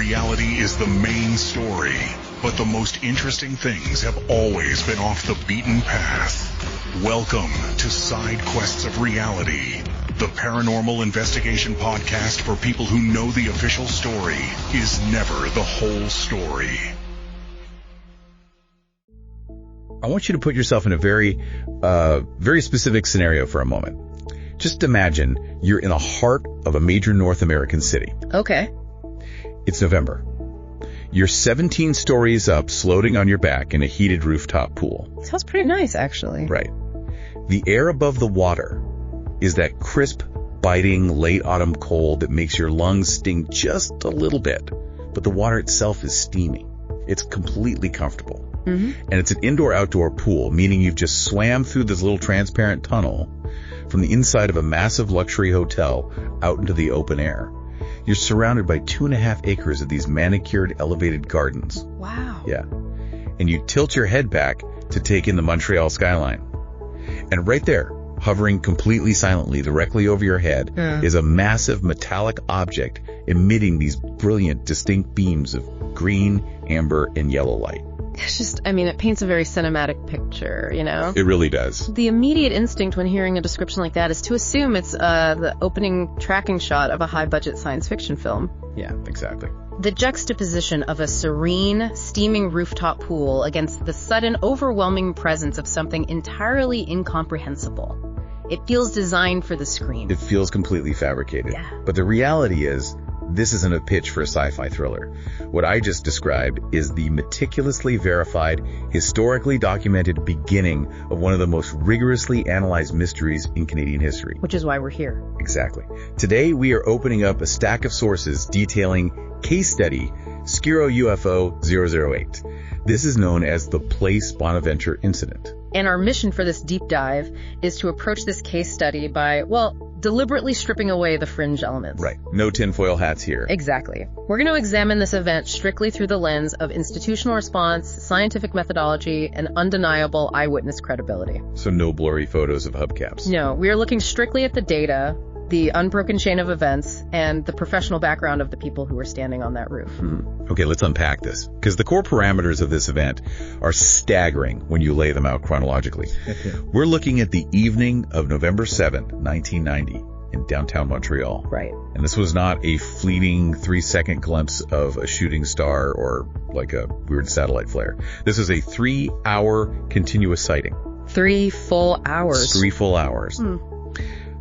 reality is the main story, but the most interesting things have always been off the beaten path. Welcome to Side Quests of Reality, the paranormal investigation podcast for people who know the official story is never the whole story. I want you to put yourself in a very specific scenario for a moment. Just imagine you're in the heart of a major North American city. Okay. It's November. You're 17 stories up, floating on your back in a heated rooftop pool. Sounds pretty nice, actually. Right. The air above the water is that crisp, biting, late autumn cold that makes your lungs sting just a little bit, but the water itself is steamy. It's completely comfortable. Mm-hmm. And it's an indoor-outdoor pool, meaning you've just swam through this little transparent tunnel from the inside of a massive luxury hotel out into the open air. You're surrounded by 2.5 acres of these manicured, elevated gardens. Wow. Yeah. And you tilt your head back to take in the Montreal skyline. And right there, hovering completely silently directly over your head, is a massive metallic object emitting these brilliant, distinct beams of green, amber, and yellow light. It's just, it paints a very cinematic picture, you know? It really does. The immediate instinct when hearing a description like that is to assume it's the opening tracking shot of a high-budget science fiction film. Yeah, exactly. The juxtaposition of a serene, steaming rooftop pool against the sudden, overwhelming presence of something entirely incomprehensible. It feels designed for the screen. It feels completely fabricated. Yeah. But the reality is, this isn't a pitch for a sci-fi thriller. What I just described is the meticulously verified, historically documented beginning of one of the most rigorously analyzed mysteries in Canadian history. Which is why we're here. Exactly. Today, we are opening up a stack of sources detailing Case Study SQR-UFO-008. This is known as the Place Bonaventure Incident. And our mission for this deep dive is to approach this case study by, deliberately stripping away the fringe elements. Right. No tinfoil hats here. Exactly. We're going to examine this event strictly through the lens of institutional response, scientific methodology, and undeniable eyewitness credibility. So no blurry photos of hubcaps. No, we are looking strictly at the data, the unbroken chain of events, and the professional background of the people who were standing on that roof. Mm-hmm. Okay, let's unpack this, because the core parameters of this event are staggering when you lay them out chronologically. We're looking at the evening of November 7, 1990, in downtown Montreal. Right. And this was not a fleeting 3-second glimpse of a shooting star or like a weird satellite flare. This is a 3-hour continuous sighting. 3 full hours. 3 full hours.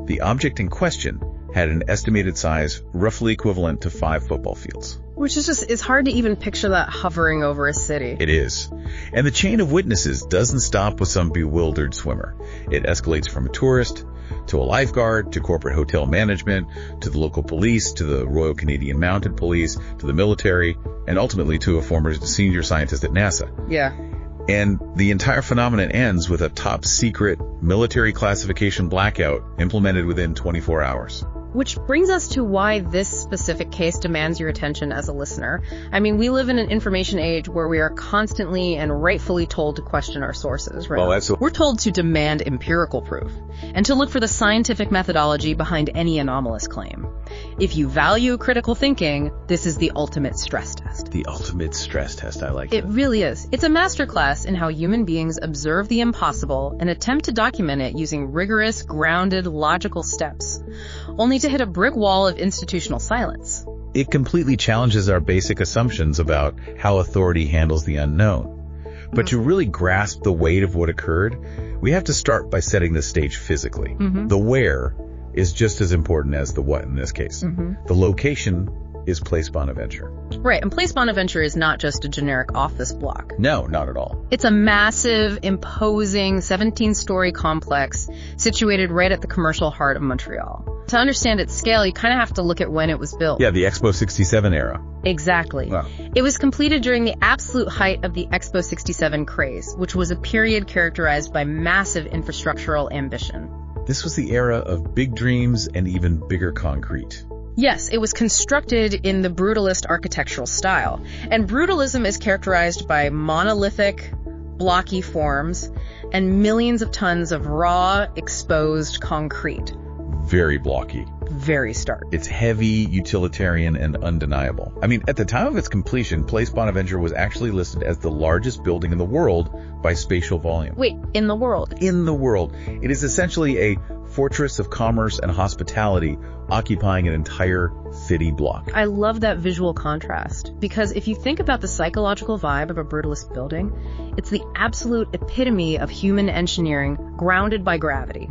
The object in question had an estimated size roughly equivalent to 5 football fields. Which is it's hard to even picture that hovering over a city. It is. And the chain of witnesses doesn't stop with some bewildered swimmer. It escalates from a tourist to a lifeguard, to corporate hotel management, to the local police, to the Royal Canadian Mounted Police, to the military, and ultimately to a former senior scientist at NASA. Yeah. And the entire phenomenon ends with a top secret military classification blackout implemented within 24 hours. Which brings us to why this specific case demands your attention as a listener. We live in an information age where we are constantly and rightfully told to question our sources, right? Oh, absolutely. We're told to demand empirical proof and to look for the scientific methodology behind any anomalous claim. If you value critical thinking, this is the ultimate stress test. The ultimate stress test, I like it. It really is. It's a masterclass in how human beings observe the impossible and attempt to document it using rigorous, grounded, logical steps, only to hit a brick wall of institutional silence. It completely challenges our basic assumptions about how authority handles the unknown. But to really grasp the weight of what occurred, we have to start by setting the stage physically. Mm-hmm. The where is just as important as the what in this case. Mm-hmm. The location is Place Bonaventure. Right, and Place Bonaventure is not just a generic office block. No, not at all. It's a massive, imposing 17-story complex situated right at the commercial heart of Montreal. To understand its scale, you kind of have to look at when it was built. Yeah, the Expo 67 era. Exactly. Wow. It was completed during the absolute height of the Expo 67 craze, which was a period characterized by massive infrastructural ambition. This was the era of big dreams and even bigger concrete. Yes, it was constructed in the brutalist architectural style. And brutalism is characterized by monolithic, blocky forms and millions of tons of raw, exposed concrete. very blocky. Very stark. It's heavy, utilitarian, and undeniable. I mean, at the time of its completion, Place Bonaventure was actually listed as the largest building in the world by spatial volume. Wait, in the world? In the world. It is essentially a fortress of commerce and hospitality occupying an entire city block. I love that visual contrast, because if you think about the psychological vibe of a brutalist building, it's the absolute epitome of human engineering grounded by gravity.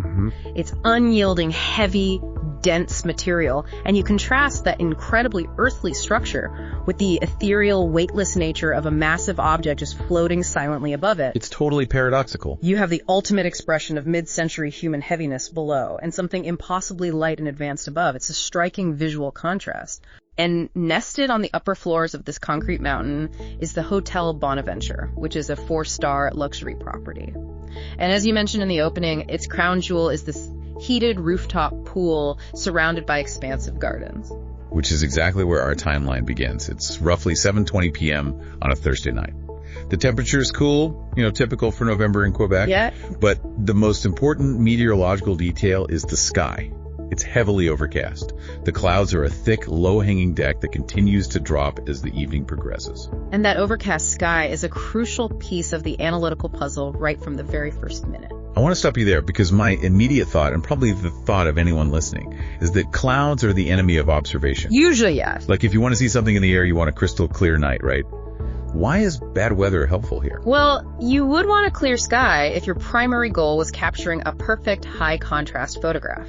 It's unyielding, heavy, dense material, and you contrast that incredibly earthly structure with the ethereal, weightless nature of a massive object just floating silently above it. It's totally paradoxical. You have the ultimate expression of mid-century human heaviness below, and something impossibly light and advanced above. It's a striking visual contrast. And nested on the upper floors of this concrete mountain is the Hotel Bonaventure, which is a 4-star luxury property. And as you mentioned in the opening, its crown jewel is this heated rooftop pool surrounded by expansive gardens. Which is exactly where our timeline begins. It's roughly 7:20 p.m. on a Thursday night. The temperature is cool, typical for November in Quebec. Yeah. But the most important meteorological detail is the sky. It's heavily overcast. The clouds are a thick, low-hanging deck that continues to drop as the evening progresses. And that overcast sky is a crucial piece of the analytical puzzle right from the very first minute. I want to stop you there because my immediate thought, and probably the thought of anyone listening, is that clouds are the enemy of observation. Usually, yes. Like if you want to see something in the air, you want a crystal clear night, right? Why is bad weather helpful here? Well, you would want a clear sky if your primary goal was capturing a perfect high-contrast photograph.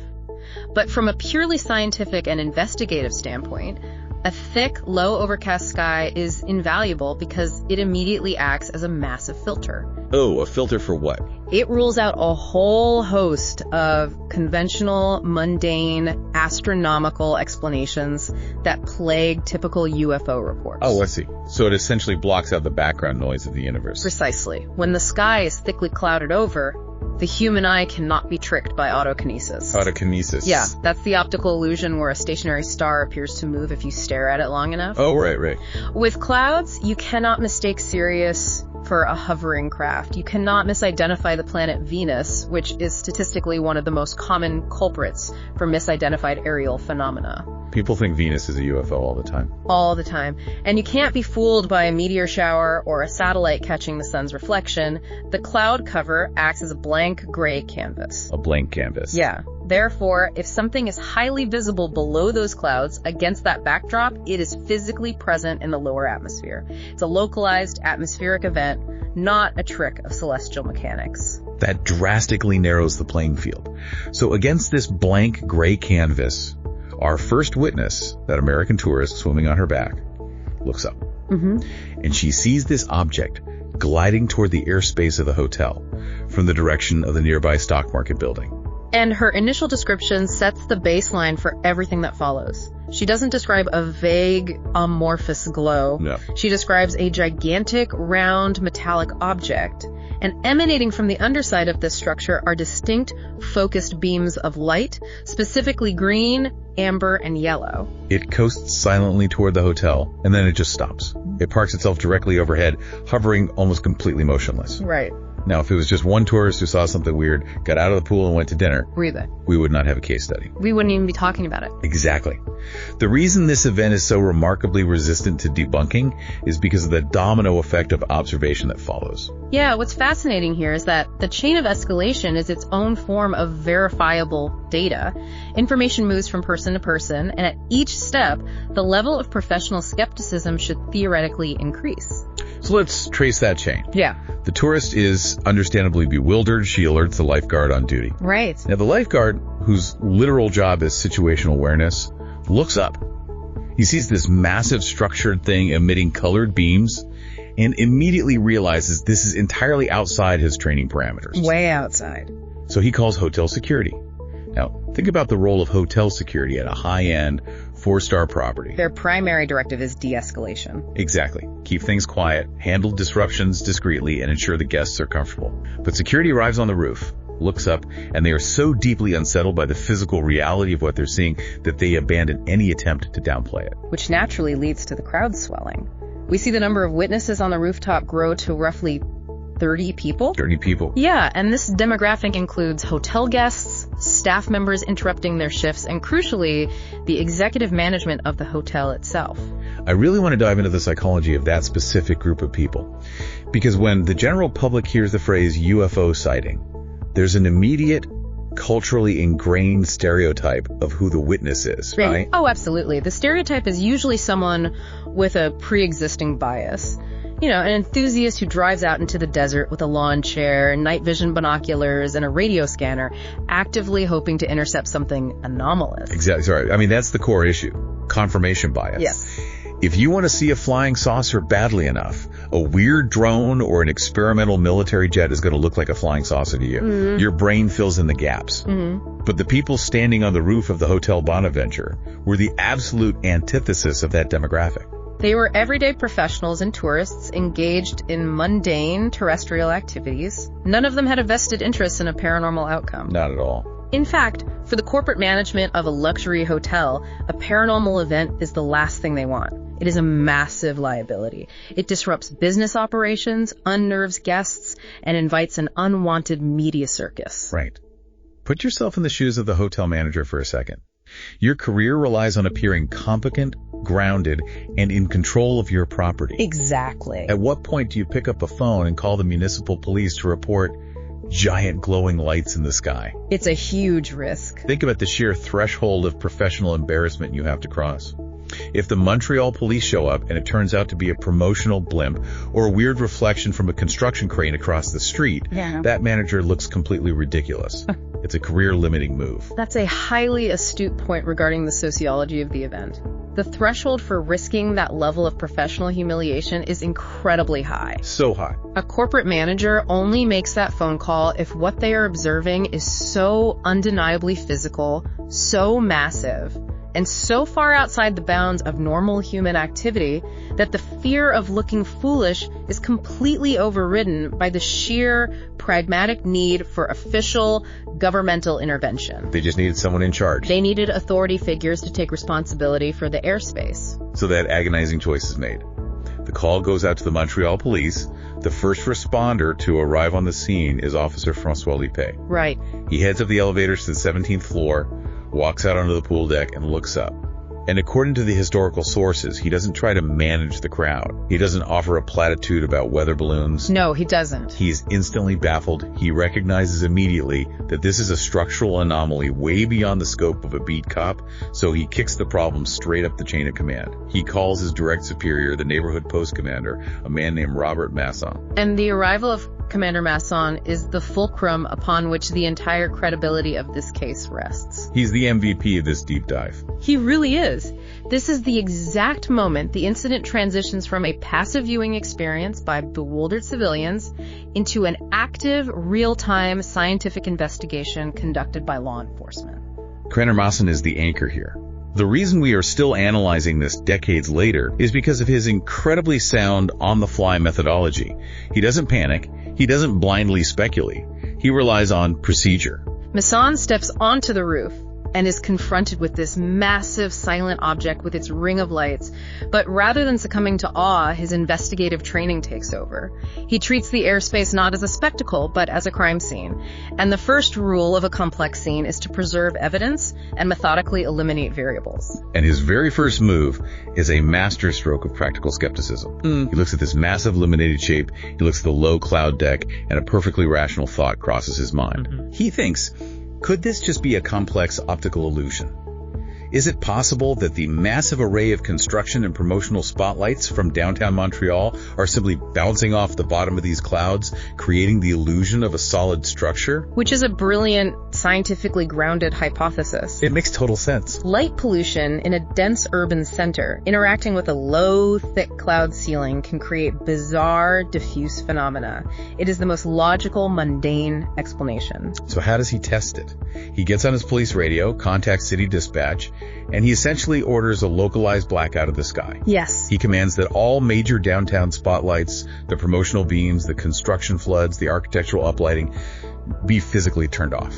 But from a purely scientific and investigative standpoint, a thick, low overcast sky is invaluable because it immediately acts as a massive filter. Oh, a filter for what? It rules out a whole host of conventional, mundane, astronomical explanations that plague typical UFO reports. Oh, I see. So it essentially blocks out the background noise of the universe. Precisely. When the sky is thickly clouded over, the human eye cannot be tricked by autokinesis. Autokinesis? Yeah, that's the optical illusion where a stationary star appears to move if you stare at it long enough. Oh, right. With clouds, you cannot mistake Sirius for a hovering craft. You cannot misidentify the planet Venus, which is statistically one of the most common culprits for misidentified aerial phenomena. People think Venus is a UFO all the time. All the time. And you can't be fooled by a meteor shower or a satellite catching the sun's reflection. The cloud cover acts as a blank gray canvas. A blank canvas. Yeah. Therefore, if something is highly visible below those clouds against that backdrop, it is physically present in the lower atmosphere. It's a localized atmospheric event, not a trick of celestial mechanics. That drastically narrows the playing field. So against this blank gray canvas, our first witness, that American tourist swimming on her back, looks up. And she sees this object gliding toward the airspace of the hotel from the direction of the nearby stock market building. And her initial description sets the baseline for everything that follows. She doesn't describe a vague, amorphous glow. No. She describes a gigantic, round, metallic object. And emanating from the underside of this structure are distinct, focused beams of light, specifically green, amber, and yellow. It coasts silently toward the hotel, and then it just stops. It parks itself directly overhead, hovering almost completely motionless. Right. Now, if it was just one tourist who saw something weird, got out of the pool and went to dinner, we would not have a case study. We wouldn't even be talking about it. Exactly. The reason this event is so remarkably resistant to debunking is because of the domino effect of observation that follows. Yeah, what's fascinating here is that the chain of escalation is its own form of verifiable data. Information moves from person to person, and at each step, the level of professional skepticism should theoretically increase. So let's trace that chain. Yeah. The tourist is understandably bewildered. She alerts the lifeguard on duty. Right. Now, the lifeguard, whose literal job is situational awareness, looks up. He sees this massive structured thing emitting colored beams and immediately realizes this is entirely outside his training parameters. Way outside. So he calls hotel security. Now, think about the role of hotel security at a high-end, 4-star property. Their primary directive is de-escalation. Exactly. Keep things quiet, handle disruptions discreetly, and ensure the guests are comfortable. But security arrives on the roof, looks up, and they are so deeply unsettled by the physical reality of what they're seeing that they abandon any attempt to downplay it. Which naturally leads to the crowd swelling. We see the number of witnesses on the rooftop grow to roughly 30 people? 30 people. Yeah, and this demographic includes hotel guests, staff members interrupting their shifts, and crucially, the executive management of the hotel itself. I really want to dive into the psychology of that specific group of people. Because when the general public hears the phrase UFO sighting, there's an immediate, culturally ingrained stereotype of who the witness is, right? Oh, absolutely. The stereotype is usually someone with a pre-existing bias. You know, an enthusiast who drives out into the desert with a lawn chair, night vision binoculars, and a radio scanner, actively hoping to intercept something anomalous. Exactly. Sorry. I mean, that's the core issue. Confirmation bias. Yes. If you want to see a flying saucer badly enough, a weird drone or an experimental military jet is going to look like a flying saucer to you. Mm-hmm. Your brain fills in the gaps. Mm-hmm. But the people standing on the roof of the Hotel Bonaventure were the absolute antithesis of that demographic. They were everyday professionals and tourists engaged in mundane terrestrial activities. None of them had a vested interest in a paranormal outcome. Not at all. In fact, for the corporate management of a luxury hotel, a paranormal event is the last thing they want. It is a massive liability. It disrupts business operations, unnerves guests, and invites an unwanted media circus. Right. Put yourself in the shoes of the hotel manager for a second. Your career relies on appearing competent, grounded, and in control of your property. Exactly. At what point do you pick up a phone and call the municipal police to report giant glowing lights in the sky? It's a huge risk. Think about the sheer threshold of professional embarrassment you have to cross. If the Montreal police show up and it turns out to be a promotional blimp or a weird reflection from a construction crane across the street, that manager looks completely ridiculous. It's a career-limiting move. That's a highly astute point regarding the sociology of the event. The threshold for risking that level of professional humiliation is incredibly high. So high. A corporate manager only makes that phone call if what they are observing is so undeniably physical, so massive, and so far outside the bounds of normal human activity that the fear of looking foolish is completely overridden by the sheer pragmatic need for official governmental intervention. They just needed someone in charge. They needed authority figures to take responsibility for the airspace. So that agonizing choice is made. The call goes out to the Montreal police. The first responder to arrive on the scene is Officer François Lippé. Right. He heads up the elevators to the 17th floor, walks out onto the pool deck, and looks up. And according to the historical sources, he doesn't try to manage the crowd. He doesn't offer a platitude about weather balloons. No, he doesn't. He's instantly baffled. He recognizes immediately that this is a structural anomaly way beyond the scope of a beat cop, so he kicks the problem straight up the chain of command. He calls his direct superior, the neighborhood post commander, a man named Robert Masson. And the arrival of Commander Masson is the fulcrum upon which the entire credibility of this case rests. He's the MVP of this deep dive. He really is. This is the exact moment the incident transitions from a passive viewing experience by bewildered civilians into an active, real-time scientific investigation conducted by law enforcement. Commander Masson is the anchor here. The reason we are still analyzing this decades later is because of his incredibly sound on-the-fly methodology. He doesn't panic. He doesn't blindly speculate. He relies on procedure. Masson steps onto the roof and is confronted with this massive silent object with its ring of lights. But rather than succumbing to awe, his investigative training takes over. He treats the airspace not as a spectacle, but as a crime scene. And the first rule of a complex scene is to preserve evidence and methodically eliminate variables. And his very first move is a masterstroke of practical skepticism. He looks at this massive illuminated shape, he looks at the low cloud deck, and a perfectly rational thought crosses his mind. He thinks, could this just be a complex optical illusion? Is it possible that the massive array of construction and promotional spotlights from downtown Montreal are simply bouncing off the bottom of these clouds, creating the illusion of a solid structure? Which is a brilliant, scientifically grounded hypothesis. It makes total sense. Light pollution in a dense urban center interacting with a low, thick cloud ceiling can create bizarre, diffuse phenomena. It is the most logical, mundane explanation. So how does he test it? He gets on his police radio, contacts city dispatch, and he essentially orders a localized blackout of the sky. Yes. He commands that all major downtown spotlights, the promotional beams, the construction floods, the architectural uplighting be physically turned off.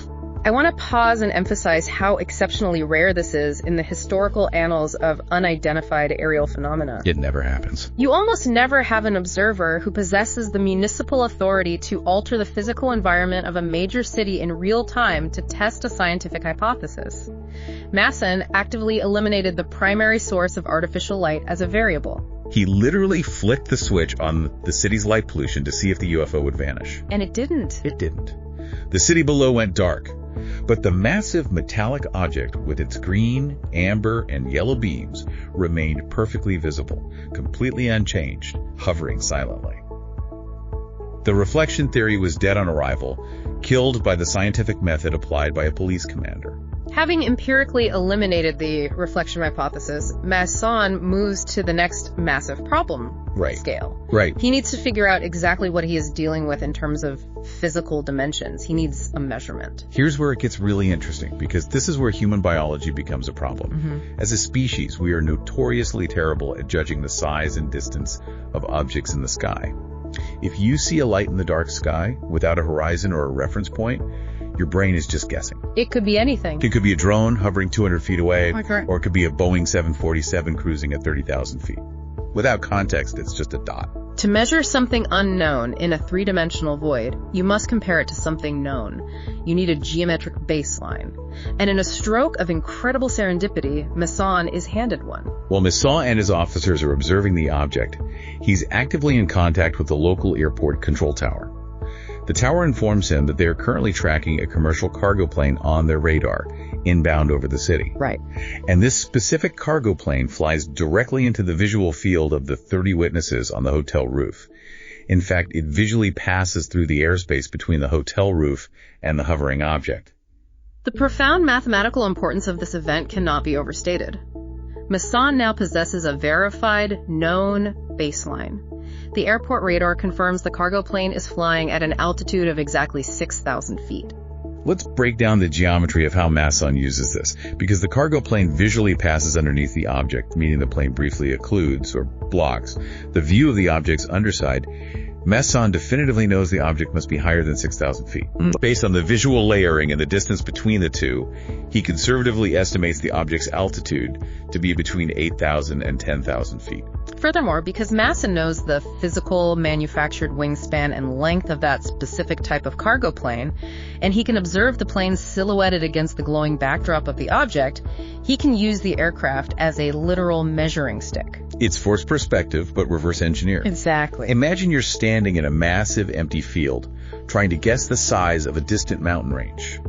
I want to pause and emphasize how exceptionally rare this is in the historical annals of unidentified aerial phenomena. It never happens. You almost never have an observer who possesses the municipal authority to alter the physical environment of a major city in real time to test a scientific hypothesis. Masson actively eliminated the primary source of artificial light as a variable. He literally flicked the switch on the city's light pollution to see if the UFO would vanish. And it didn't. It didn't. The city below went dark, but the massive metallic object with its green, amber, and yellow beams remained perfectly visible, completely unchanged, hovering silently. The reflection theory was dead on arrival, killed by the scientific method applied by a police commander. Having empirically eliminated the reflection hypothesis, Masson moves to the next massive problem scale. Right. He needs to figure out exactly what he is dealing with in terms of physical dimensions. He needs a measurement. Here's where it gets really interesting, because this is where human biology becomes a problem. As a species, we are notoriously terrible at judging the size and distance of objects in the sky. If you see a light in the dark sky without a horizon or a reference point, your brain is just guessing. It could be anything. It could be a drone hovering 200 feet away, or it could be a Boeing 747 cruising at 30,000 feet. Without context, it's just a dot. To measure something unknown in a three-dimensional void, you must compare it to something known. You need a geometric baseline. And in a stroke of incredible serendipity, Masson is handed one. While Masson and his officers are observing the object, he's actively in contact with the local airport control tower. The tower informs him that they are currently tracking a commercial cargo plane on their radar, inbound over the city. Right. And this specific cargo plane flies directly into the visual field of the 30 witnesses on the hotel roof. In fact, it visually passes through the airspace between the hotel roof and the hovering object. The profound mathematical importance of this event cannot be overstated. Masson now possesses a verified, known baseline. The airport radar confirms the cargo plane is flying at an altitude of exactly 6,000 feet. Let's break down the geometry of how Masson uses this, because the cargo plane visually passes underneath the object, meaning the plane briefly occludes or blocks the view of the object's underside. Masson definitively knows the object must be higher than 6,000 feet. Based on the visual layering and the distance between the two, he conservatively estimates the object's altitude to be between 8,000 and 10,000 feet. Furthermore, because Masson knows the physical manufactured wingspan and length of that specific type of cargo plane, and he can observe the plane silhouetted against the glowing backdrop of the object, he can use the aircraft as a literal measuring stick. It's forced perspective, but reverse engineered. Exactly. Imagine you're standing in a massive empty field, trying to guess the size of a distant mountain range.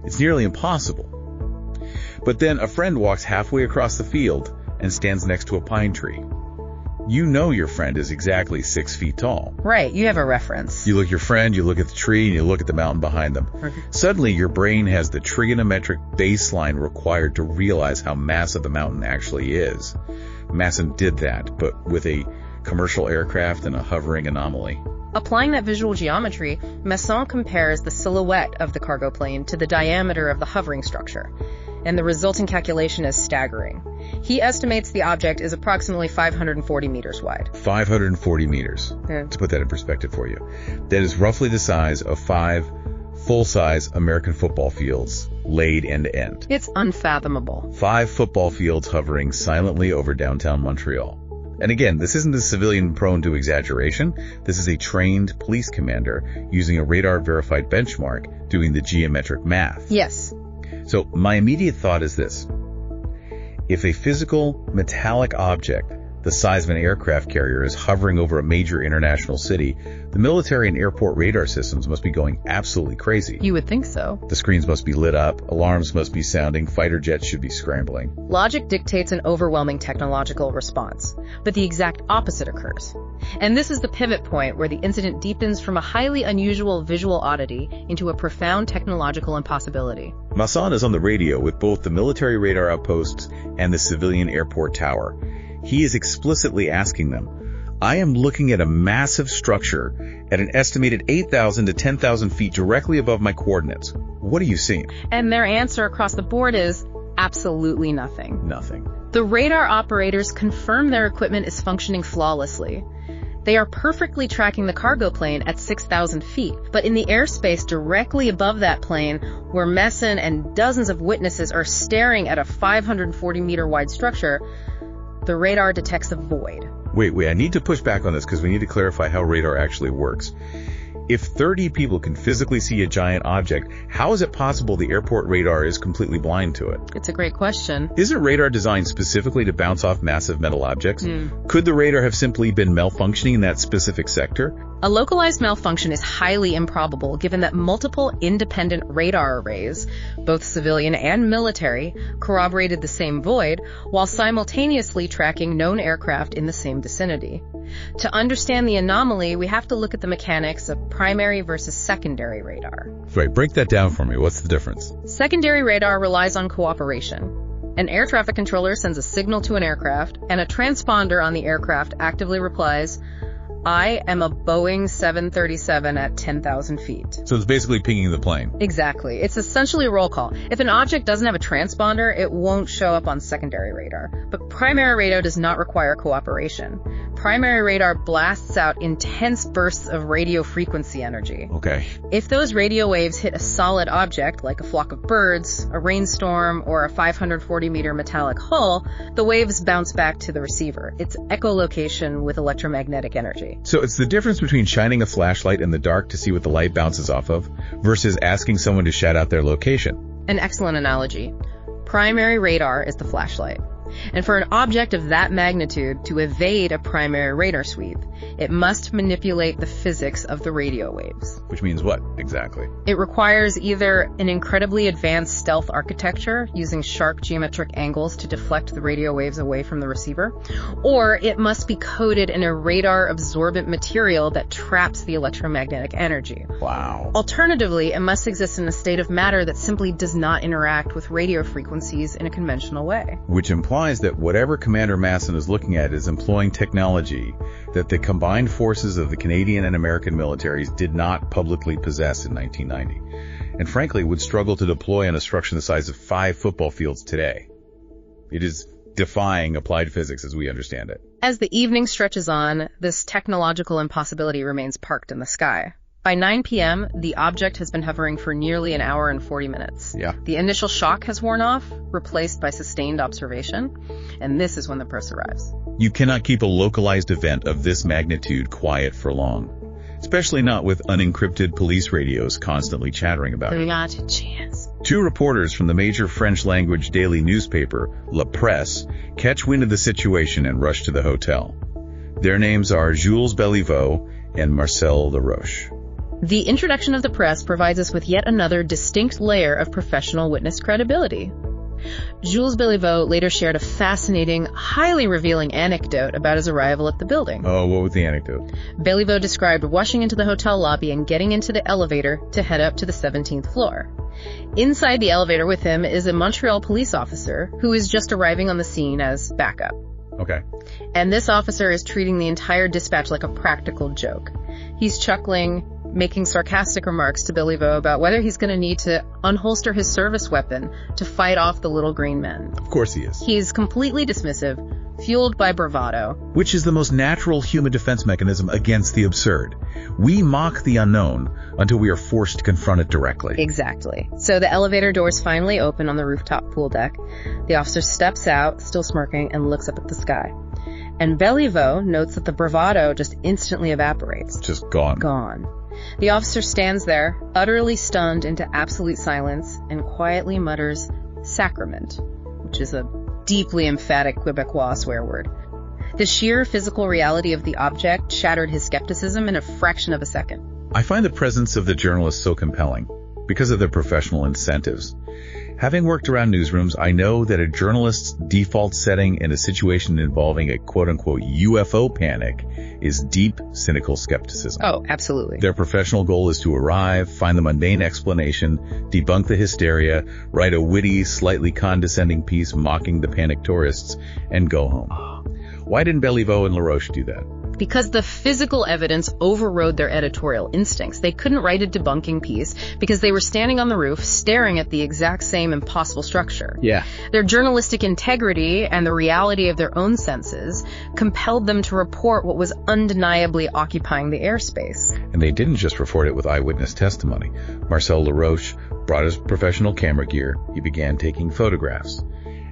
It's nearly impossible. But then a friend walks halfway across the field and stands next to a pine tree. You know your friend is exactly 6 feet tall. Right, you have a reference. You look at your friend, you look at the tree, and you look at the mountain behind them. Suddenly, your brain has the trigonometric baseline required to realize how massive the mountain actually is. Masson did that, but with a commercial aircraft and a hovering anomaly. Applying that visual geometry, Masson compares the silhouette of the cargo plane to the diameter of the hovering structure, and the resulting calculation is staggering. He estimates the object is approximately 540 meters wide. 540 meters. Yeah. To put that in perspective for you, that is roughly the size of 5 full-size American football fields laid end to end. It's unfathomable. 5 football fields hovering silently over downtown Montreal. And again, this isn't a civilian prone to exaggeration. This is a trained police commander using a radar-verified benchmark doing the geometric math. Yes. So my immediate thought is this. If a physical metallic object the size of an aircraft carrier is hovering over a major international city, the military and airport radar systems must be going absolutely crazy. You would think so. The screens must be lit up, alarms must be sounding, fighter jets should be scrambling. Logic dictates an overwhelming technological response, but the exact opposite occurs. And this is the pivot point where the incident deepens from a highly unusual visual oddity into a profound technological impossibility. Masson is on the radio with both the military radar outposts and the civilian airport tower. He is explicitly asking them, I am looking at a massive structure at an estimated 8,000 to 10,000 feet directly above my coordinates. What are you seeing? And their answer across the board is absolutely nothing. Nothing. The radar operators confirm their equipment is functioning flawlessly. They are perfectly tracking the cargo plane at 6,000 feet, but in the airspace directly above that plane, where Messon and dozens of witnesses are staring at a 540-meter wide structure, the radar detects a void. Wait, I need to push back on this because we need to clarify how radar actually works. If 30 people can physically see a giant object, how is it possible the airport radar is completely blind to it? It's a great question. Isn't radar designed specifically to bounce off massive metal objects? Could the radar have simply been malfunctioning in that specific sector? A localized malfunction is highly improbable given that multiple independent radar arrays, both civilian and military, corroborated the same void while simultaneously tracking known aircraft in the same vicinity. To understand the anomaly, we have to look at the mechanics of primary versus secondary radar. Right, break that down for me. What's the difference? Secondary radar relies on cooperation. An air traffic controller sends a signal to an aircraft, and a transponder on the aircraft actively replies, "I am a Boeing 737 at 10,000 feet." So it's basically pinging the plane. Exactly. It's essentially a roll call. If an object doesn't have a transponder, it won't show up on secondary radar. But primary radar does not require cooperation. Primary radar blasts out intense bursts of radio frequency energy. Okay. If those radio waves hit a solid object, like a flock of birds, a rainstorm, or a 540-meter metallic hull, the waves bounce back to the receiver. It's echolocation with electromagnetic energy. So it's the difference between shining a flashlight in the dark to see what the light bounces off of versus asking someone to shout out their location. An excellent analogy. Primary radar is the flashlight. And for an object of that magnitude to evade a primary radar sweep, it must manipulate the physics of the radio waves. Which means what, exactly? It requires either an incredibly advanced stealth architecture using sharp geometric angles to deflect the radio waves away from the receiver, or it must be coated in a radar-absorbent material that traps the electromagnetic energy. Wow. Alternatively, it must exist in a state of matter that simply does not interact with radio frequencies in a conventional way. Which implies that whatever Commander Masson is looking at is employing technology that the combined forces of the Canadian and American militaries did not publicly possess in 1990, and frankly would struggle to deploy on a structure the size of 5 football fields today. It is defying applied physics as we understand it. As the evening stretches on, this technological impossibility remains parked in the sky. By 9 p.m., the object has been hovering for nearly an hour and 40 minutes. Yeah. The initial shock has worn off, replaced by sustained observation, and this is when the Presse arrives. You cannot keep a localized event of this magnitude quiet for long, especially not with unencrypted police radios constantly chattering about it. Not a chance. 2 reporters from the major French-language daily newspaper, La Presse, catch wind of the situation and rush to the hotel. Their names are Jules Belliveau and Marcel Laroche. The introduction of the Presse provides us with yet another distinct layer of professional witness credibility. Jules Belliveau later shared a fascinating, highly revealing anecdote about his arrival at the building. Oh, what was the anecdote? Belliveau described rushing into the hotel lobby and getting into the elevator to head up to the 17th floor. Inside the elevator with him is a Montreal police officer who is just arriving on the scene as backup. Okay. And this officer is treating the entire dispatch like a practical joke. He's chuckling, making sarcastic remarks to Belliveau about whether he's going to need to unholster his service weapon to fight off the little green men. Of course he is. He's completely dismissive, fueled by bravado. Which is the most natural human defense mechanism against the absurd. We mock the unknown until we are forced to confront it directly. Exactly. So the elevator doors finally open on the rooftop pool deck. The officer steps out, still smirking, and looks up at the sky. And Belliveau notes that the bravado just instantly evaporates. Just gone. Gone. The officer stands there, utterly stunned into absolute silence, and quietly mutters, "Sacrament," which is a deeply emphatic Quebecois swear word. The sheer physical reality of the object shattered his skepticism in a fraction of a second. I find the presence of the journalists so compelling because of their professional incentives. Having worked around newsrooms, I know that a journalist's default setting in a situation involving a quote-unquote UFO panic is deep, cynical skepticism. Oh, absolutely. Their professional goal is to arrive, find the mundane explanation, debunk the hysteria, write a witty, slightly condescending piece mocking the panicked tourists, and go home. Why didn't Belliveau and Laroche do that? because the physical evidence overrode their editorial instincts. They couldn't write a debunking piece because they were standing on the roof staring at the exact same impossible structure. Yeah. Their journalistic integrity and the reality of their own senses compelled them to report what was undeniably occupying the airspace. And they didn't just report it with eyewitness testimony. Marcel LaRoche brought his professional camera gear. He began taking photographs.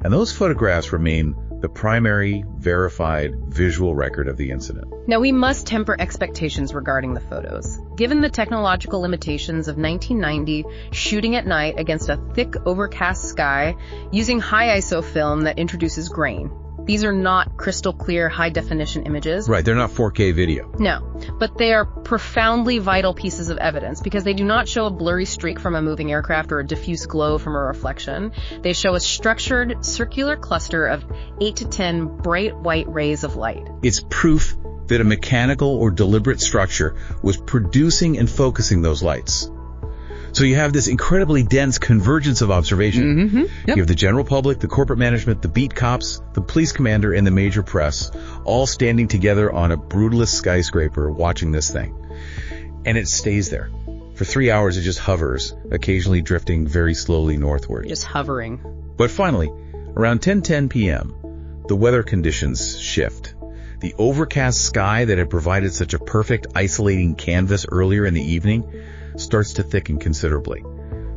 And those photographs remain the primary verified visual record of the incident. Now, we must temper expectations regarding the photos. Given the technological limitations of 1990, shooting at night against a thick, overcast sky, using high ISO film that introduces grain. These are not crystal clear, high-definition images. Right, they're not 4K video. No, but they are profoundly vital pieces of evidence because they do not show a blurry streak from a moving aircraft or a diffuse glow from a reflection. They show a structured, circular cluster of 8 to 10 bright white rays of light. It's proof that a mechanical or deliberate structure was producing and focusing those lights. So you have this incredibly dense convergence of observation. Mm-hmm. Yep. You have the general public, the corporate management, the beat cops, the police commander, and the major press, all standing together on a brutalist skyscraper watching this thing. And it stays there. For 3 hours, it just hovers, occasionally drifting very slowly northward. Just hovering. But finally, around 10:10 p.m., the weather conditions shift. The overcast sky that had provided such a perfect isolating canvas earlier in the evening starts to thicken considerably.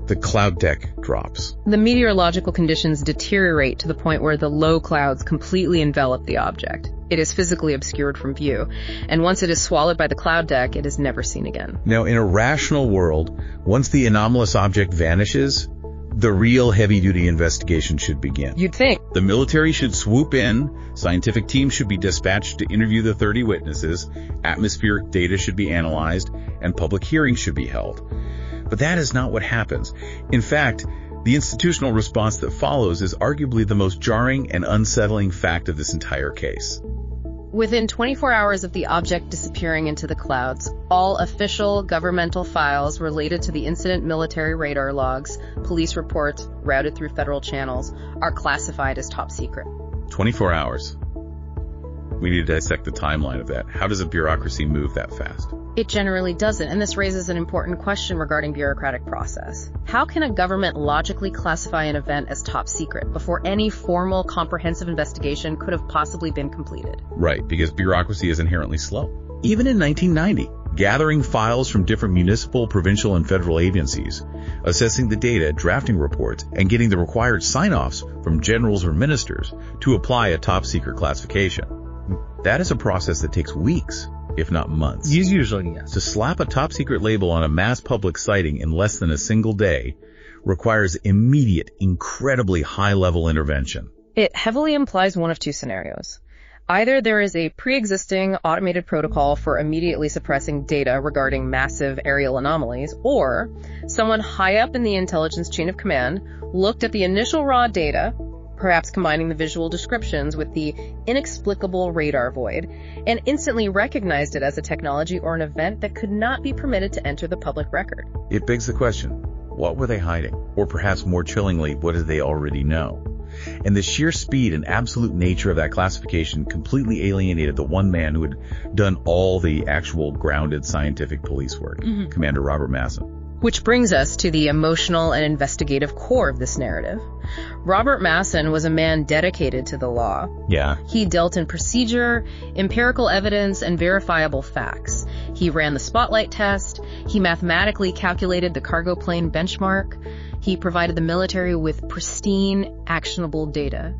The cloud deck drops. The meteorological conditions deteriorate to the point where the low clouds completely envelop the object. It is physically obscured from view, and once it is swallowed by the cloud deck, it is never seen again. Now, in a rational world, once the anomalous object vanishes, the real heavy-duty investigation should begin. You'd think. The military should swoop in, scientific teams should be dispatched to interview the 30 witnesses, atmospheric data should be analyzed, and public hearings should be held. But that is not what happens. In fact, the institutional response that follows is arguably the most jarring and unsettling fact of this entire case. Within 24 hours of the object disappearing into the clouds, all official governmental files related to the incident, military radar logs, police reports routed through federal channels, are classified as top secret. 24 hours. We need to dissect the timeline of that. How does a bureaucracy move that fast? It generally doesn't, and this raises an important question regarding bureaucratic process. How can a government logically classify an event as top secret before any formal, comprehensive investigation could have possibly been completed? Right, because bureaucracy is inherently slow. Even in 1990, gathering files from different municipal, provincial, and federal agencies, assessing the data, drafting reports, and getting the required sign-offs from generals or ministers to apply a top-secret classification. That is a process that takes weeks, if not months. Usually, yes. To slap a top-secret label on a mass public sighting in less than a single day requires immediate, incredibly high-level intervention. It heavily implies one of two scenarios. Either there is a pre-existing automated protocol for immediately suppressing data regarding massive aerial anomalies, or someone high up in the intelligence chain of command looked at the initial raw data, perhaps combining the visual descriptions with the inexplicable radar void, and instantly recognized it as a technology or an event that could not be permitted to enter the public record. It begs the question, what were they hiding? Or perhaps more chillingly, what did they already know? And the sheer speed and absolute nature of that classification completely alienated the one man who had done all the actual grounded scientific police work, Commander Robert Masson. Which brings us to the emotional and investigative core of this narrative. Robert Masson was a man dedicated to the law. Yeah. He dealt in procedure, empirical evidence, and verifiable facts. He ran the spotlight test. He mathematically calculated the cargo plane benchmark. He provided the military with pristine, actionable data.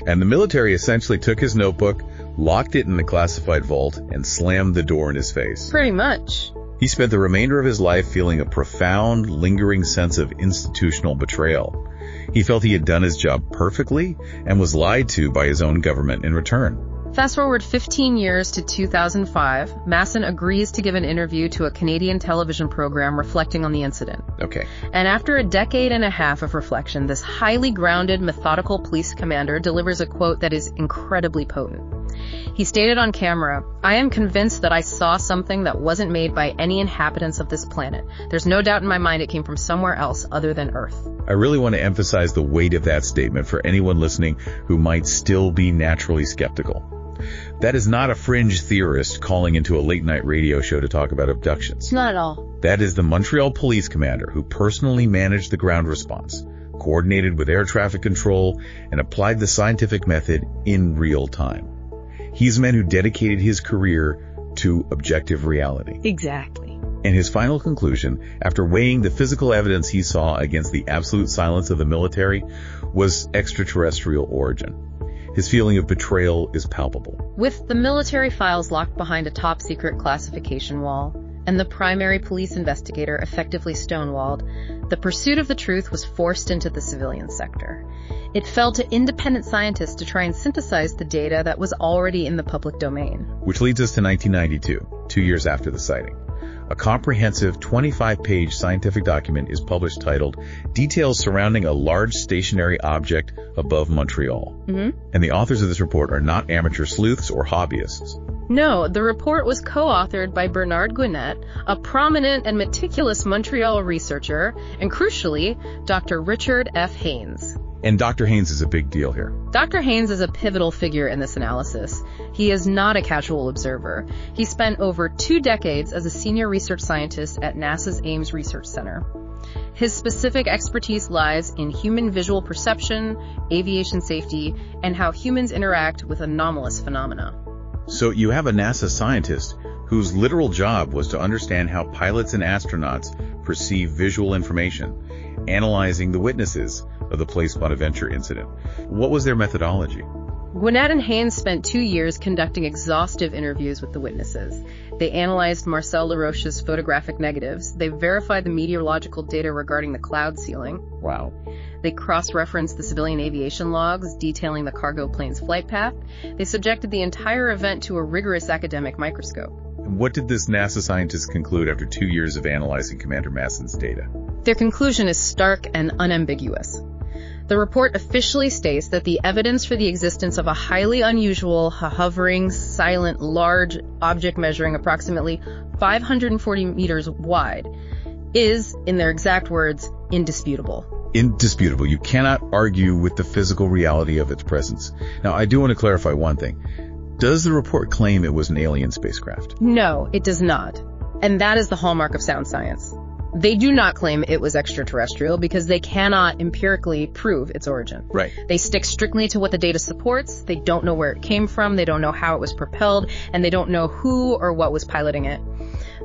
And the military essentially took his notebook, locked it in the classified vault, and slammed the door in his face. Pretty much. He spent the remainder of his life feeling a profound, lingering sense of institutional betrayal. He felt he had done his job perfectly and was lied to by his own government in return. Fast forward 15 years to 2005, Masson agrees to give an interview to a Canadian television program reflecting on the incident. Okay. And after a decade and a half of reflection, this highly grounded, methodical police commander delivers a quote that is incredibly potent. He stated on camera, "I am convinced that I saw something that wasn't made by any inhabitants of this planet. There's no doubt in my mind it came from somewhere else other than Earth." I really want to emphasize the weight of that statement for anyone listening who might still be naturally skeptical. That is not a fringe theorist calling into a late-night radio show to talk about abductions. Not at all. That is the Montreal police commander who personally managed the ground response, coordinated with air traffic control, and applied the scientific method in real time. He's a man who dedicated his career to objective reality. Exactly. And his final conclusion, after weighing the physical evidence he saw against the absolute silence of the military, was extraterrestrial origin. His feeling of betrayal is palpable. With the military files locked behind a top-secret classification wall, and the primary police investigator effectively stonewalled, the pursuit of the truth was forced into the civilian sector. It fell to independent scientists to try and synthesize the data that was already in the public domain. Which leads us to 1992, 2 years after the sighting. A comprehensive 25-page scientific document is published titled Details Surrounding a Large Stationary Object Above Montreal. And the authors of this report are not amateur sleuths or hobbyists. No, the report was co-authored by Bernard Gwinnett, a prominent and meticulous Montreal researcher, and crucially, Dr. Richard F. Haynes. And Dr. Haynes is a big deal here. Dr. Haynes is a pivotal figure in this analysis. He is not a casual observer. He spent over 2 decades as a senior research scientist at NASA's Ames Research Center. His specific expertise lies in human visual perception, aviation safety, and how humans interact with anomalous phenomena. So you have a NASA scientist whose literal job was to understand how pilots and astronauts perceive visual information, analyzing the witnesses of the Place Bonaventure Incident. What was their methodology? Gwinnett and Haynes spent 2 years conducting exhaustive interviews with the witnesses. They analyzed Marcel Laroche's photographic negatives. They verified the meteorological data regarding the cloud ceiling. Wow. They cross-referenced the civilian aviation logs detailing the cargo plane's flight path. They subjected the entire event to a rigorous academic microscope. And what did this NASA scientist conclude after 2 years of analyzing Commander Masson's data? Their conclusion is stark and unambiguous. The report officially states that the evidence for the existence of a highly unusual, hovering, silent, large object measuring approximately 540 meters wide is, in their exact words, indisputable. Indisputable. You cannot argue with the physical reality of its presence. Now, I do want to clarify one thing. Does the report claim it was an alien spacecraft? No, it does not. And that is the hallmark of sound science. They do not claim it was extraterrestrial because they cannot empirically prove its origin. Right. They stick strictly to what the data supports. They don't know where it came from. They don't know how it was propelled, and they don't know who or what was piloting it.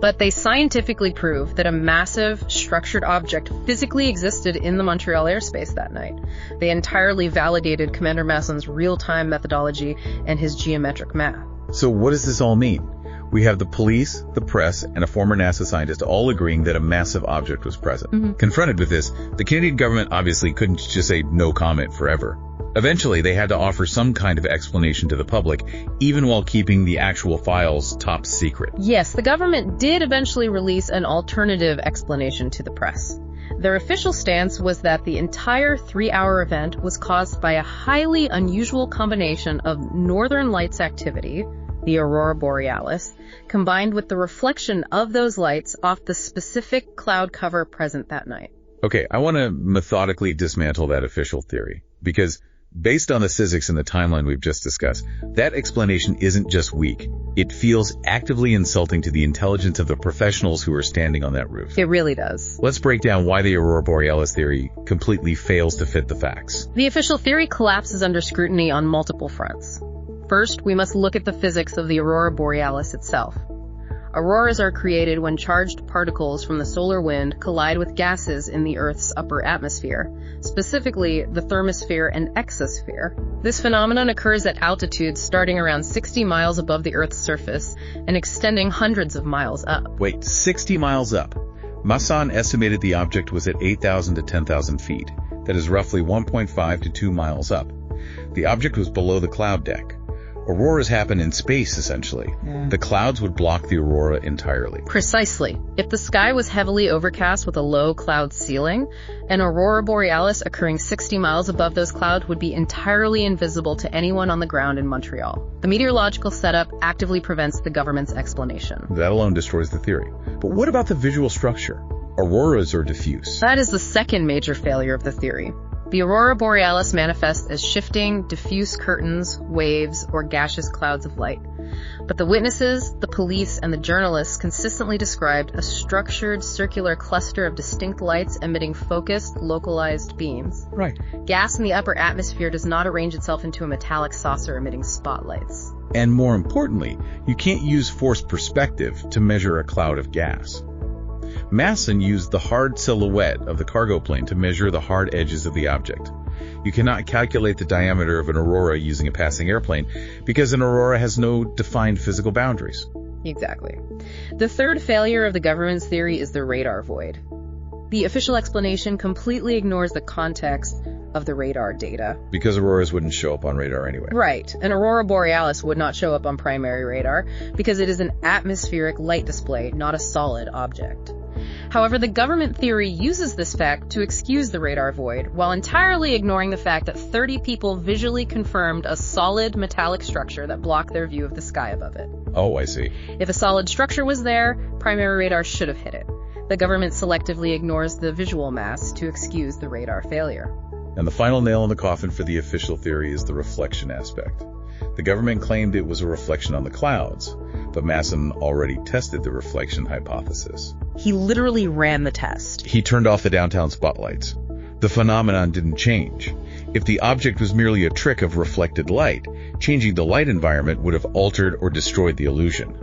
But they scientifically prove that a massive, structured object physically existed in the Montreal airspace that night. They entirely validated Commander Masson's real-time methodology and his geometric math. So what does this all mean? We have the police, the press, and a former NASA scientist all agreeing that a massive object was present. Confronted with this, the Canadian government obviously couldn't just say no comment forever. Eventually, they had to offer some kind of explanation to the public, even while keeping the actual files top secret. Yes, the government did eventually release an alternative explanation to the press. Their official stance was that the entire 3-hour event was caused by a highly unusual combination of northern lights activity, the aurora borealis, combined with the reflection of those lights off the specific cloud cover present that night. Okay, I want to methodically dismantle that official theory, because based on the physics and the timeline we've just discussed, that explanation isn't just weak. It feels actively insulting to the intelligence of the professionals who are standing on that roof. It really does. Let's break down why the aurora borealis theory completely fails to fit the facts. The official theory collapses under scrutiny on multiple fronts. First, we must look at the physics of the aurora borealis itself. Auroras are created when charged particles from the solar wind collide with gases in the Earth's upper atmosphere, specifically the thermosphere and exosphere. This phenomenon occurs at altitudes starting around 60 miles above the Earth's surface and extending hundreds of miles up. Wait, 60 miles up? Masson estimated the object was at 8,000 to 10,000 feet. That is roughly 1.5 to 2 miles up. The object was below the cloud deck. Auroras happen in space, essentially. The clouds would block the aurora entirely. Precisely. If the sky was heavily overcast with a low cloud ceiling, an aurora borealis occurring 60 miles above those clouds would be entirely invisible to anyone on the ground in Montreal. The meteorological setup actively prevents the government's explanation. That alone destroys the theory. But what about the visual structure? Auroras are diffuse. That is the second major failure of the theory. The aurora borealis manifests as shifting, diffuse curtains, waves, or gaseous clouds of light. But the witnesses, the police, and the journalists consistently described a structured, circular cluster of distinct lights emitting focused, localized beams. Right. Gas in the upper atmosphere does not arrange itself into a metallic saucer emitting spotlights. And more importantly, you can't use forced perspective to measure a cloud of gas. Masson used the hard silhouette of the cargo plane to measure the hard edges of the object. You cannot calculate the diameter of an aurora using a passing airplane because an aurora has no defined physical boundaries. Exactly. The third failure of the government's theory is the radar void. The official explanation completely ignores the context of the radar data. Because auroras wouldn't show up on radar anyway. Right. An aurora borealis would not show up on primary radar because it is an atmospheric light display, not a solid object. However, the government theory uses this fact to excuse the radar void, while entirely ignoring the fact that 30 people visually confirmed a solid metallic structure that blocked their view of the sky above it. Oh, I see. If a solid structure was there, primary radar should have hit it. The government selectively ignores the visual mass to excuse the radar failure. And the final nail in the coffin for the official theory is the reflection aspect. The government claimed it was a reflection on the clouds, but Masson already tested the reflection hypothesis. He literally ran the test. He turned off the downtown spotlights. The phenomenon didn't change. If the object was merely a trick of reflected light, changing the light environment would have altered or destroyed the illusion.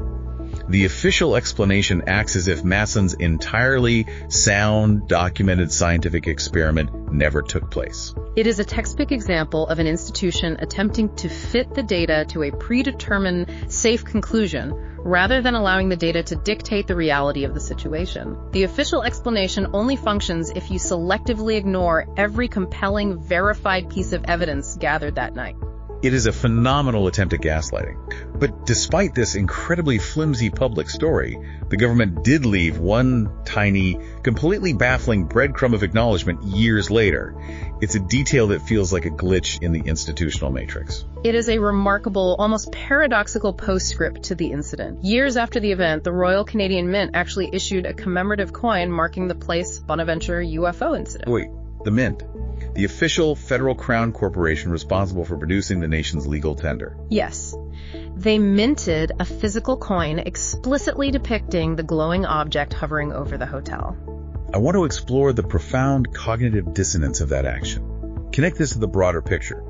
The official explanation acts as if Masson's entirely sound, documented scientific experiment never took place. It is a textbook example of an institution attempting to fit the data to a predetermined, safe conclusion, rather than allowing the data to dictate the reality of the situation. The official explanation only functions if you selectively ignore every compelling, verified piece of evidence gathered that night. It is a phenomenal attempt at gaslighting. But despite this incredibly flimsy public story, the government did leave one tiny, completely baffling breadcrumb of acknowledgement years later. It's a detail that feels like a glitch in the institutional matrix. It is a remarkable, almost paradoxical postscript to the incident. Years after the event, the Royal Canadian Mint actually issued a commemorative coin marking the Place Bonaventure UFO Incident. Wait, the Mint? The official federal crown corporation responsible for producing the nation's legal tender. Yes. They minted a physical coin explicitly depicting the glowing object hovering over the hotel. I want to explore the profound cognitive dissonance of that action. Connect this to the broader picture.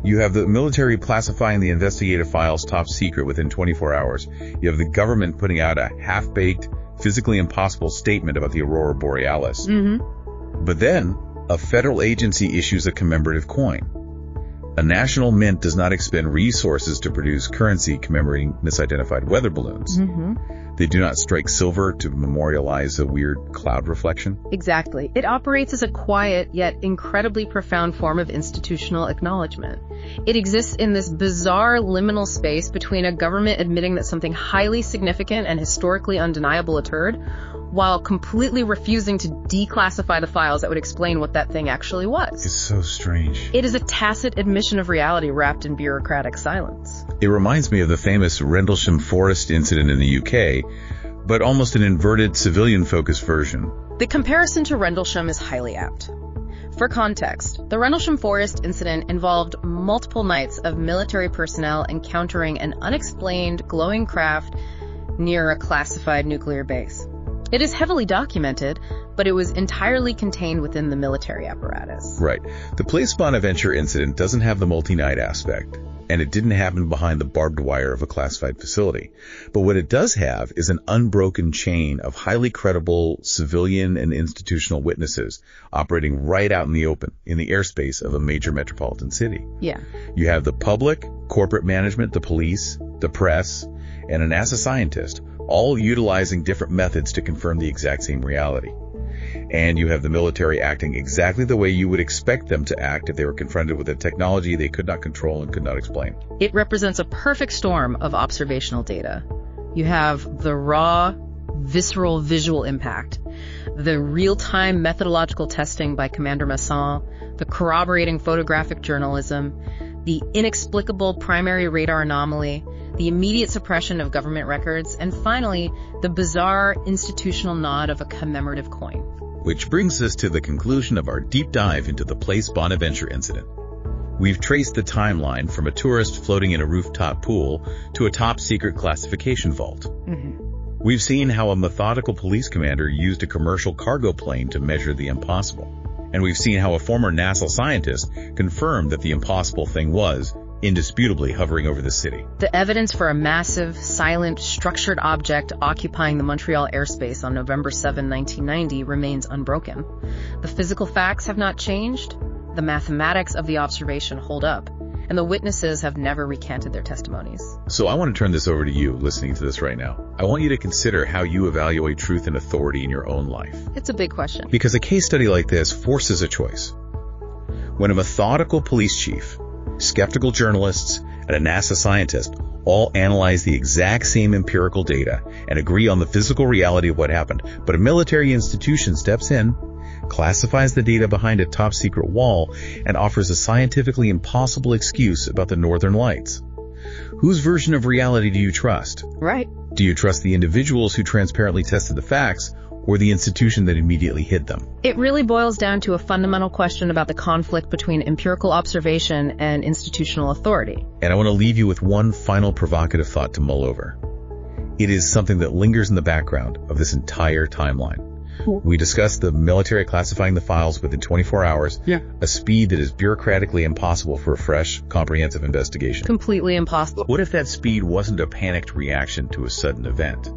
You have the military classifying the investigative files top secret within 24 hours. You have the government putting out a half-baked, physically impossible statement about the aurora borealis. But then, a federal agency issues a commemorative coin. A national mint does not expend resources to produce currency commemorating misidentified weather balloons. They do not strike silver to memorialize a weird cloud reflection. Exactly. It operates as a quiet yet incredibly profound form of institutional acknowledgement. It exists in this bizarre liminal space between a government admitting that something highly significant and historically undeniable occurred, while completely refusing to declassify the files that would explain what that thing actually was. It's so strange. It is a tacit admission of reality wrapped in bureaucratic silence. It reminds me of the famous Rendlesham Forest incident in the UK, but almost an inverted civilian-focused version. The comparison to Rendlesham is highly apt. For context, the Rendlesham Forest incident involved multiple nights of military personnel encountering an unexplained glowing craft near a classified nuclear base. It is heavily documented, but it was entirely contained within the military apparatus. Right. The Place Bonaventure incident doesn't have the multi-night aspect, and it didn't happen behind the barbed wire of a classified facility. But what it does have is an unbroken chain of highly credible civilian and institutional witnesses operating right out in the open, in the airspace of a major metropolitan city. Yeah. You have the public, corporate management, the police, the press, and a NASA scientist, all utilizing different methods to confirm the exact same reality. And you have the military acting exactly the way you would expect them to act if they were confronted with a technology they could not control and could not explain. It represents a perfect storm of observational data. You have the raw, visceral visual impact, the real-time methodological testing by Commander Masson, the corroborating photographic journalism, the inexplicable primary radar anomaly, the immediate suppression of government records, and finally, the bizarre institutional nod of a commemorative coin. Which brings us to the conclusion of our deep dive into the Place Bonaventure incident. We've traced the timeline from a tourist floating in a rooftop pool to a top-secret classification vault. We've seen how a methodical police commander used a commercial cargo plane to measure the impossible. And we've seen how a former NASA scientist confirmed that the impossible thing was indisputably hovering over the city. The evidence for a massive, silent, structured object occupying the Montreal airspace on November 7, 1990 remains unbroken. The physical facts have not changed, the mathematics of the observation hold up, and the witnesses have never recanted their testimonies. So I want to turn this over to you listening to this right now. I want you to consider how you evaluate truth and authority in your own life. It's a big question. Because a case study like this forces a choice. When a methodical police chief, skeptical journalists, and a NASA scientist all analyze the exact same empirical data and agree on the physical reality of what happened, but a military institution steps in, classifies the data behind a top-secret wall, and offers a scientifically impossible excuse about the Northern Lights. Whose version of reality do you trust? Right. Do you trust the individuals who transparently tested the facts, or the institution that immediately hid them? It really boils down to a fundamental question about the conflict between empirical observation and institutional authority. And I want to leave you with one final provocative thought to mull over. It is something that lingers in the background of this entire timeline. We discussed the military classifying the files within 24 hours, a speed that is bureaucratically impossible for a fresh, comprehensive investigation. Completely impossible. What if that speed wasn't a panicked reaction to a sudden event?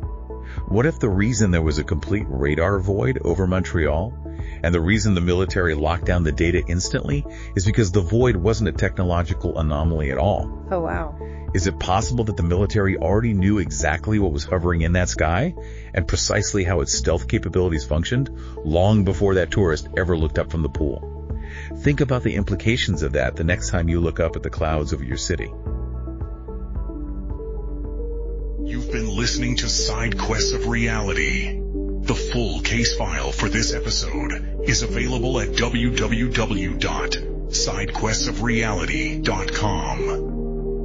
What if the reason there was a complete radar void over Montreal, and the reason the military locked down the data instantly, is because the void wasn't a technological anomaly at all? Oh, wow. Is it possible that the military already knew exactly what was hovering in that sky, and precisely how its stealth capabilities functioned, long before that tourist ever looked up from the pool? Think about the implications of that the next time you look up at the clouds over your city. You've been listening to Side Quests of Reality. The full case file for this episode is available at www.sidequestsofreality.com.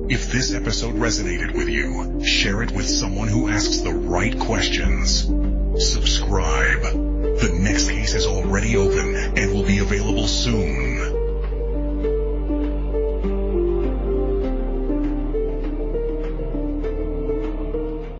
If this episode resonated with you, share it with someone who asks the right questions. Subscribe